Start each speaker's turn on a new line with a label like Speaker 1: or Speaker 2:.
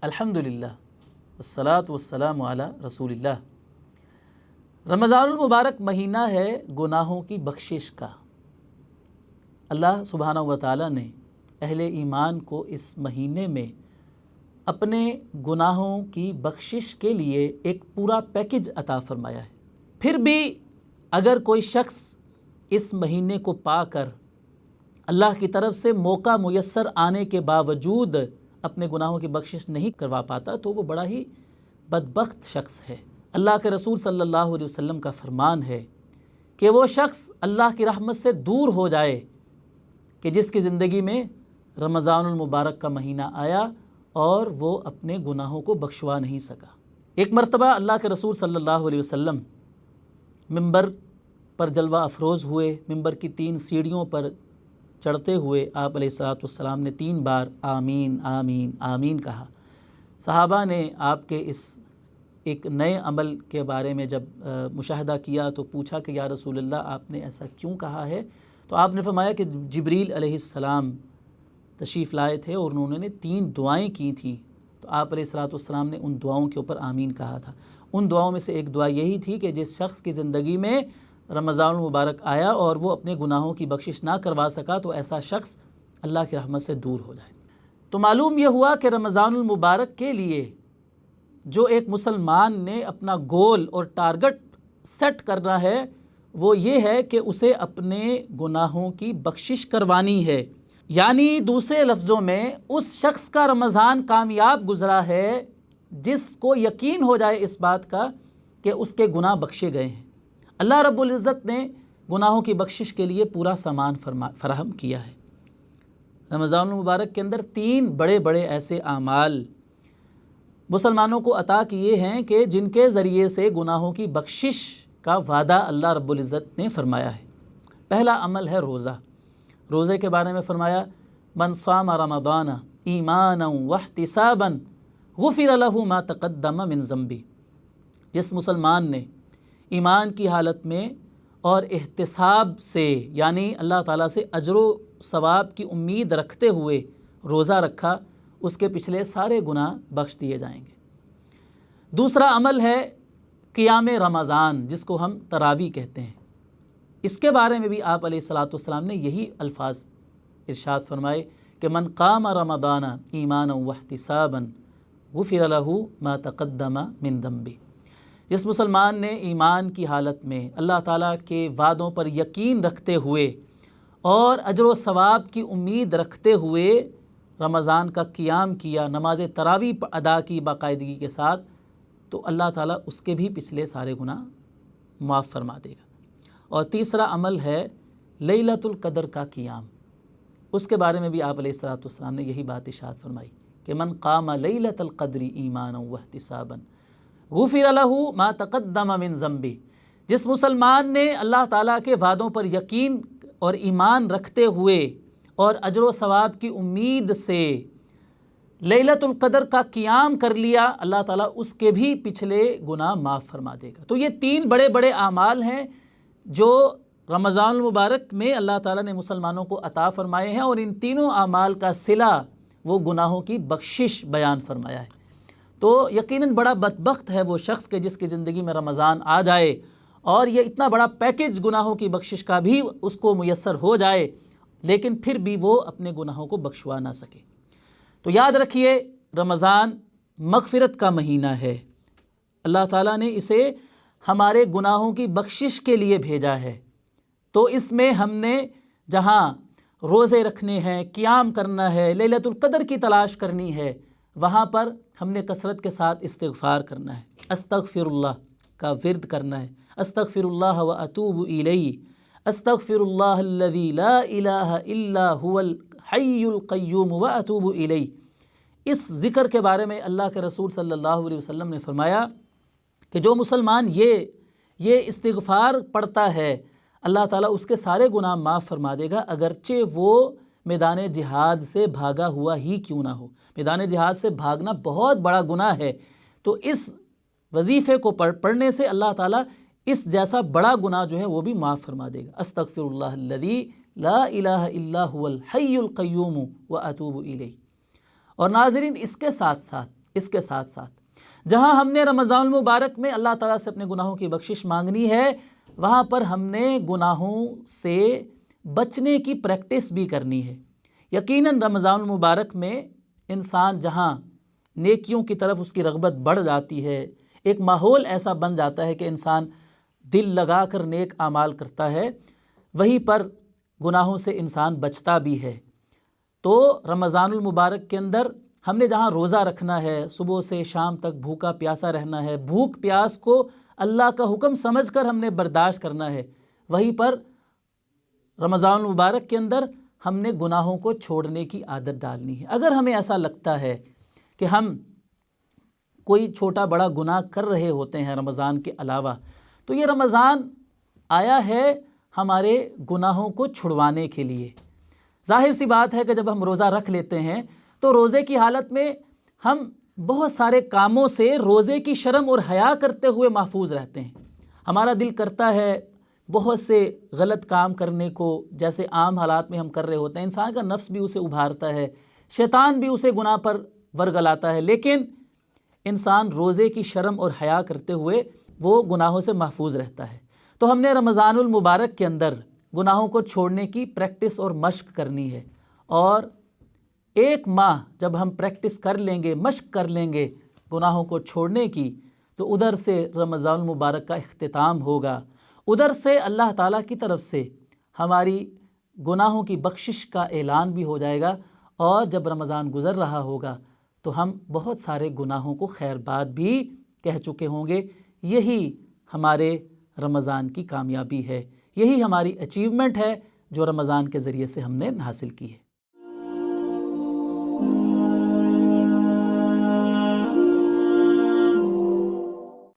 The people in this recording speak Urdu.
Speaker 1: الحمدللہ والصلاۃ والسلام علی رسول اللہ۔ رمضان المبارک مہینہ ہے گناہوں کی بخشش کا۔ اللہ سبحانہ و تعالیٰ نے اہل ایمان کو اس مہینے میں اپنے گناہوں کی بخشش کے لیے ایک پورا پیکج عطا فرمایا ہے۔ پھر بھی اگر کوئی شخص اس مہینے کو پا کر اللہ کی طرف سے موقع میسر آنے کے باوجود اپنے گناہوں کی بخشش نہیں کروا پاتا تو وہ بڑا ہی بدبخت شخص ہے۔ اللہ کے رسول صلی اللہ علیہ وسلم کا فرمان ہے کہ وہ شخص اللہ کی رحمت سے دور ہو جائے کہ جس کی زندگی میں رمضان المبارک کا مہینہ آیا اور وہ اپنے گناہوں کو بخشوا نہیں سکا۔ ایک مرتبہ اللہ کے رسول صلی اللہ علیہ وسلم ممبر پر جلوہ افروز ہوئے۔ ممبر کی 3 سیڑھیوں پر چڑھتے ہوئے آپ علیہ الصلوۃ والسلام نے 3 بار آمین آمین آمین کہا۔ صحابہ نے آپ کے اس ایک نئے عمل کے بارے میں جب مشاہدہ کیا تو پوچھا کہ یا رسول اللہ آپ نے ایسا کیوں کہا ہے؟ تو آپ نے فرمایا کہ جبریل علیہ السلام تشریف لائے تھے اور انہوں نے 3 دعائیں کی تھیں، تو آپ علیہ الصلوۃ والسلام نے ان دعاؤں کے اوپر آمین کہا تھا۔ ان دعاؤں میں سے ایک دعا یہی تھی کہ جس شخص کی زندگی میں رمضان المبارک آیا اور وہ اپنے گناہوں کی بخشش نہ کروا سکا تو ایسا شخص اللہ کی رحمت سے دور ہو جائے۔ تو معلوم یہ ہوا کہ رمضان المبارک کے لیے جو ایک مسلمان نے اپنا گول اور ٹارگٹ سیٹ کرنا ہے وہ یہ ہے کہ اسے اپنے گناہوں کی بخشش کروانی ہے، یعنی دوسرے لفظوں میں اس شخص کا رمضان کامیاب گزرا ہے جس کو یقین ہو جائے اس بات کا کہ اس کے گناہ بخشے گئے ہیں۔ اللہ رب العزت نے گناہوں کی بخشش کے لیے پورا سامان فراہم کیا ہے۔ رمضان المبارک کے اندر 3 بڑے بڑے ایسے اعمال مسلمانوں کو عطا کیے ہیں کہ جن کے ذریعے سے گناہوں کی بخشش کا وعدہ اللہ رب العزت نے فرمایا ہے۔ پہلا عمل ہے روزہ۔ روزے کے بارے میں فرمایا من صام رمضان ایمانا واحتسابا غفر له ما تقدم من ذنبه۔ جس مسلمان نے ایمان کی حالت میں اور احتساب سے یعنی اللہ تعالیٰ سے اجر و ثواب کی امید رکھتے ہوئے روزہ رکھا اس کے پچھلے سارے گناہ بخش دیے جائیں گے۔ دوسرا عمل ہے قیام رمضان جس کو ہم تراویح کہتے ہیں۔ اس کے بارے میں بھی آپ علیہ الصلوۃ والسلام نے یہی الفاظ ارشاد فرمائے کہ من قام رمضان ایمانا واحتسابا غفر له ما تقدم من ذنبه۔ جس مسلمان نے ایمان کی حالت میں اللہ تعالیٰ کے وعدوں پر یقین رکھتے ہوئے اور اجر و ثواب کی امید رکھتے ہوئے رمضان کا قیام کیا، نماز تراویح ادا کی باقاعدگی کے ساتھ، تو اللہ تعالیٰ اس کے بھی پچھلے سارے گناہ معاف فرما دے گا۔ اور تیسرا عمل ہے لیلۃ القدر کا قیام۔ اس کے بارے میں بھی آپ علیہ الصلوۃ والسلام نے یہی بات ارشاد فرمائی کہ من قام لیلۃ القدر ایمانا واحتسابا غفر له ما تقدم من ذنبه۔ جس مسلمان نے اللہ تعالیٰ کے وعدوں پر یقین اور ایمان رکھتے ہوئے اور اجر و ثواب کی امید سے لیلۃ القدر کا قیام کر لیا، اللہ تعالیٰ اس کے بھی پچھلے گناہ معاف فرما دے گا۔ تو یہ 3 بڑے بڑے اعمال ہیں جو رمضان المبارک میں اللہ تعالیٰ نے مسلمانوں کو عطا فرمائے ہیں، اور ان تینوں اعمال کا صلہ وہ گناہوں کی بخشش بیان فرمایا ہے۔ تو یقیناً بڑا بدبخت ہے وہ شخص کہ جس کی زندگی میں رمضان آ جائے اور یہ اتنا بڑا پیکج گناہوں کی بخشش کا بھی اس کو میسر ہو جائے لیکن پھر بھی وہ اپنے گناہوں کو بخشوا نہ سکے۔ تو یاد رکھیے رمضان مغفرت کا مہینہ ہے۔ اللہ تعالیٰ نے اسے ہمارے گناہوں کی بخشش کے لیے بھیجا ہے۔ تو اس میں ہم نے جہاں روزے رکھنے ہیں، قیام کرنا ہے، لیلۃ القدر کی تلاش کرنی ہے، وہاں پر ہم نے کثرت کے ساتھ استغفار کرنا ہے، استغفر اللہ کا ورد کرنا ہے، استغفر اللہ واتوب الیہ، استغفر اللہ الذی لا الہ الا هو الحی القیوم واتوب الیہ۔ اس ذکر کے بارے میں اللہ کے رسول صلی اللہ علیہ وسلم نے فرمایا کہ جو مسلمان یہ استغفار پڑھتا ہے اللہ تعالیٰ اس کے سارے گناہ معاف فرما دے گا، اگرچہ وہ میدان جہاد سے بھاگا ہوا ہی کیوں نہ ہو۔ میدان جہاد سے بھاگنا بہت بڑا گناہ ہے، تو اس وظیفے کو پڑھنے سے اللہ تعالیٰ اس جیسا بڑا گناہ جو ہے وہ بھی معاف فرما دے گا۔ استغفر اللہ الذی لا الہ الا هو الحی القیوم واتوب الیہ۔ اور ناظرین اس کے ساتھ ساتھ اس کے ساتھ ساتھ جہاں ہم نے رمضان المبارک میں اللہ تعالیٰ سے اپنے گناہوں کی بخشش مانگنی ہے، وہاں پر ہم نے گناہوں سے بچنے کی پریکٹس بھی کرنی ہے۔ یقیناً رمضان المبارک میں انسان جہاں نیکیوں کی طرف اس کی رغبت بڑھ جاتی ہے، ایک ماحول ایسا بن جاتا ہے کہ انسان دل لگا کر نیک اعمال کرتا ہے، وہیں پر گناہوں سے انسان بچتا بھی ہے۔ تو رمضان المبارک کے اندر ہم نے جہاں روزہ رکھنا ہے، صبح سے شام تک بھوکا پیاسا رہنا ہے، بھوک پیاس کو اللہ کا حکم سمجھ کر ہم نے برداشت کرنا ہے، وہیں پر رمضان المبارک کے اندر ہم نے گناہوں کو چھوڑنے کی عادت ڈالنی ہے۔ اگر ہمیں ایسا لگتا ہے کہ ہم کوئی چھوٹا بڑا گناہ کر رہے ہوتے ہیں رمضان کے علاوہ، تو یہ رمضان آیا ہے ہمارے گناہوں کو چھڑوانے کے لیے۔ ظاہر سی بات ہے کہ جب ہم روزہ رکھ لیتے ہیں تو روزے کی حالت میں ہم بہت سارے کاموں سے روزے کی شرم اور حیا کرتے ہوئے محفوظ رہتے ہیں۔ ہمارا دل کرتا ہے بہت سے غلط کام کرنے کو، جیسے عام حالات میں ہم کر رہے ہوتے ہیں، انسان کا نفس بھی اسے ابھارتا ہے، شیطان بھی اسے گناہ پر ورگلاتا ہے، لیکن انسان روزے کی شرم اور حیا کرتے ہوئے وہ گناہوں سے محفوظ رہتا ہے۔ تو ہم نے رمضان المبارک کے اندر گناہوں کو چھوڑنے کی پریکٹس اور مشق کرنی ہے، اور ایک ماہ جب ہم پریکٹس کر لیں گے، مشق کر لیں گے گناہوں کو چھوڑنے کی، تو ادھر سے رمضان المبارک کا اختتام ہوگا، ادھر سے اللہ تعالیٰ کی طرف سے ہماری گناہوں کی بخشش کا اعلان بھی ہو جائے گا، اور جب رمضان گزر رہا ہوگا تو ہم بہت سارے گناہوں کو خیر بات بھی کہہ چکے ہوں گے۔ یہی ہمارے رمضان کی کامیابی ہے، یہی ہماری اچیومنٹ ہے جو رمضان کے ذریعے سے ہم نے حاصل کی ہے۔